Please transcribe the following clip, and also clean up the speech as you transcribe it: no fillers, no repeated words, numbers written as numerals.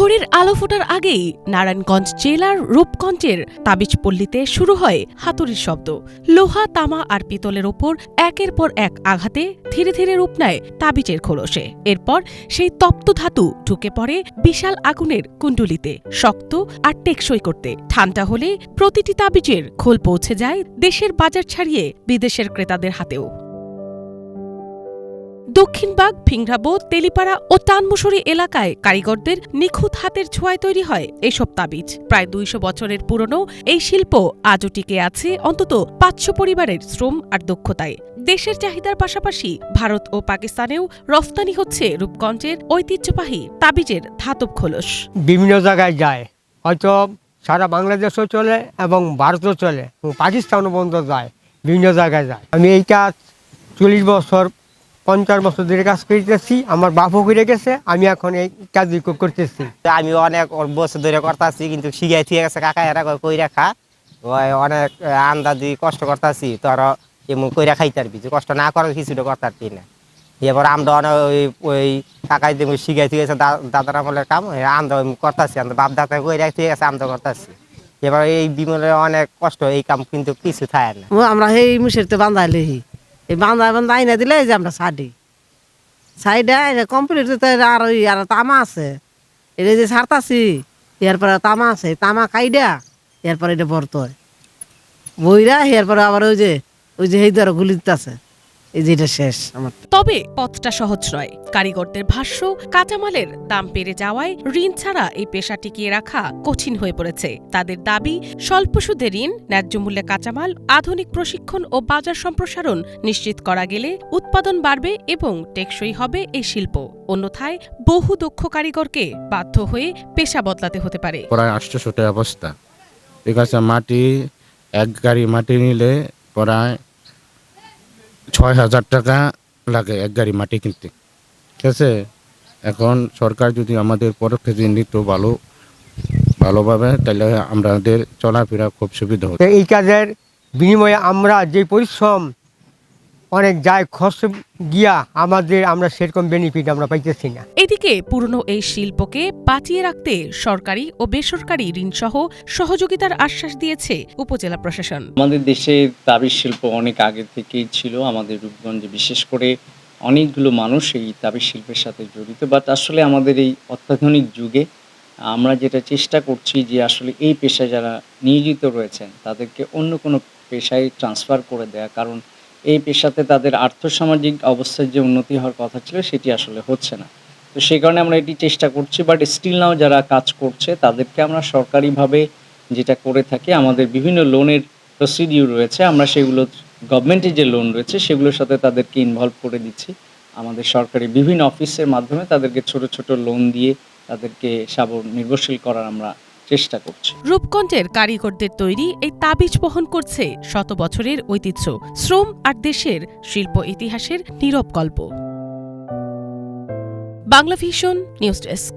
ভোরের আলো ফোটার আগেই নারায়ণগঞ্জ জেলার রূপগঞ্জের তাবিজপল্লীতে শুরু হয় হাতুড়ির শব্দ। লোহা, তামা আর পিতলের ওপর একের পর এক আঘাতে ধীরে ধীরে রূপ নেয় তাবিজের খোলসে। এরপর সেই তপ্ত ধাতু ঢুকে পড়ে বিশাল আগুনের কুণ্ডুলিতে, শক্ত আর টেকসই করতে। ঠান্ডা হলে প্রতিটি তাবিজের খোল পৌঁছে যায় দেশের বাজার ছাড়িয়ে বিদেশের ক্রেতাদের হাতেও। দক্ষিণবাগ, ভিংরাবো, তেলিপাড়া ও টানমুসুরি এলাকায় কারিগরদের নিখুঁত হাতের ছোঁয়ায় তৈরি হয় এসব তাবিজ। প্রায় ২০০ বছরের পুরনো এই শিল্প আজও টিকে আছে অন্তত ৫০০ পরিবারের শ্রম আর দক্ষতায়। দেশের চাহিদার পাশাপাশি ভারত ও পাকিস্তানেও রফতানি হচ্ছে রূপগঞ্জের ঐতিহ্যবাহী তাবিজের ধাতব খোলস। বিভিন্ন জায়গায় যায়, হয়তো সারা বাংলাদেশও চলে এবং ভারতও চলে, পাকিস্তানও বন্ধ যায়, বিভিন্ন জায়গায় যায়। আমি এই কাজ ৪০ বছর ৫০ বছর ধরে কাজ করতেছি। আমার বাপও করে গেছে, আমি এখন এই কাজ করতেছি। আমি অনেক বছর ধরে করতেছি, কিন্তু শিখাই ঠিক আছে কাকা এরা কই রাখা অনেক আন্দাজি কষ্ট করতেছি, তোর এমন কইরা খাইতে পারবি, কষ্ট না করার কিছুটা করতে পারবি না। এবার আমরা অনেক ওই কাকাই শিখাই ঠিক আছে দাদার আমলের কাম আমরা করতেছি, আমরা বাপ দাদা কই রাখ ঠিক আছে আমরা করতেছি। এবার এই বিমলের অনেক কষ্ট, এই কাম কিন্তু কিছু থাকে না। আমরা এই মুসেরতে বান্ধাইলে এই বান্ধা আইনা দিলে এই যে আমরা সাইডে কমপ্লিট আর ওই আর তামা আছে, এটা যে ছাড়তাছি এরপরে তামা আছে, তামা কাইডা এরপরে এটা বর্ত হয় বইরা, এরপরে আবার ওই যে এই ধরো গুলি দিতেছে, এই যে এটা শেষ আমার। তবে পথটা সহজ নয়। কারিগরদের ভাষ্য, কাঁচামালের দাম বেড়ে যাওয়ায় ঋণ ছাড়া এই পেশা টিকিয়ে রাখা কঠিন হয়ে পড়েছে। তাদের দাবি, স্বল্প সুদে ঋণ, ন্যায্য মূল্যে কাঁচামাল, আধুনিক প্রশিক্ষণ ও বাজার সম্প্রসারণ নিশ্চিত করা গেলে উৎপাদন বাড়বে এবং টেকসই হবে এই শিল্প। অন্যথায় বহু দক্ষ কারিগরকে বাধ্য হয়ে পেশা বদলাতে হতে পারে। প্রায় ৮০০ অবস্থা। ঠিক আছে, মাটি এক গাড়ি মাটি নিলে প্রায় ৬,০০০ টাকা লাগে এক গাড়ি মাটি কিনতে। ঠিক আছে, এখন সরকার যদি আমাদের পদক্ষেপ নিত ভালোভাবে, তাহলে আমাদের চলাফেরা খুব সুবিধা হতো। এই কাজের বিনিময়ে আমরা যে পরিশ্রম অনেক যায় খরচ গিয়া আমরা সেরকম বেনিফিট আমরা পাইতেছি না। এদিকে পুরনো এই শিল্পকে বাঁচিয়ে রাখতে সরকারি ও বেসরকারি ঋণসহ সহযোগিতার আশ্বাস দিয়েছে উপজেলা প্রশাসন। আমাদের দেশে তাবিজ শিল্প অনেক আগে থেকেই ছিল। আমাদের রূপগঞ্জে বিশেষ করে অনেকগুলো মানুষ এই তাবিজ শিল্পের সাথে জড়িত। বাট আসলে আমাদের এই অত্যাধুনিক যুগে আমরা যেটা চেষ্টা করছি যে আসলে এই পেশায় যারা নিয়োজিত রয়েছেন তাদেরকে অন্য কোনো পেশায় ট্রান্সফার করে দেয়া, কারণ এই পেশাতে তাদের আর্থসামাজিক অবস্থার যে উন্নতি হওয়ার কথা ছিল সেটি আসলে হচ্ছে না। তো সেই কারণে আমরা এটি চেষ্টা করছি। বাট স্টিল নাও যারা কাজ করছে তাদেরকে আমরা সরকারিভাবে যেটা করে থাকি, আমাদের বিভিন্ন লোনের প্রসিডিউর রয়েছে, আমরা সেগুলো গভর্নমেন্টের যে লোন রয়েছে সেগুলোর সাথে তাদেরকে ইনভলভ করে দিচ্ছি। আমাদের সরকারি বিভিন্ন অফিসের মাধ্যমে তাদেরকে ছোট ছোট লোন দিয়ে তাদেরকে নির্ভরশীল করার আমরা চেষ্টা করছি। রূপগঞ্জের কারিগরদের তৈরি এই তাবিজ বহন করছে শত বছরের ঐতিহ্য, শ্রম আর দেশের শিল্প ইতিহাসের নীরব গল্প। Bangla vision news desk.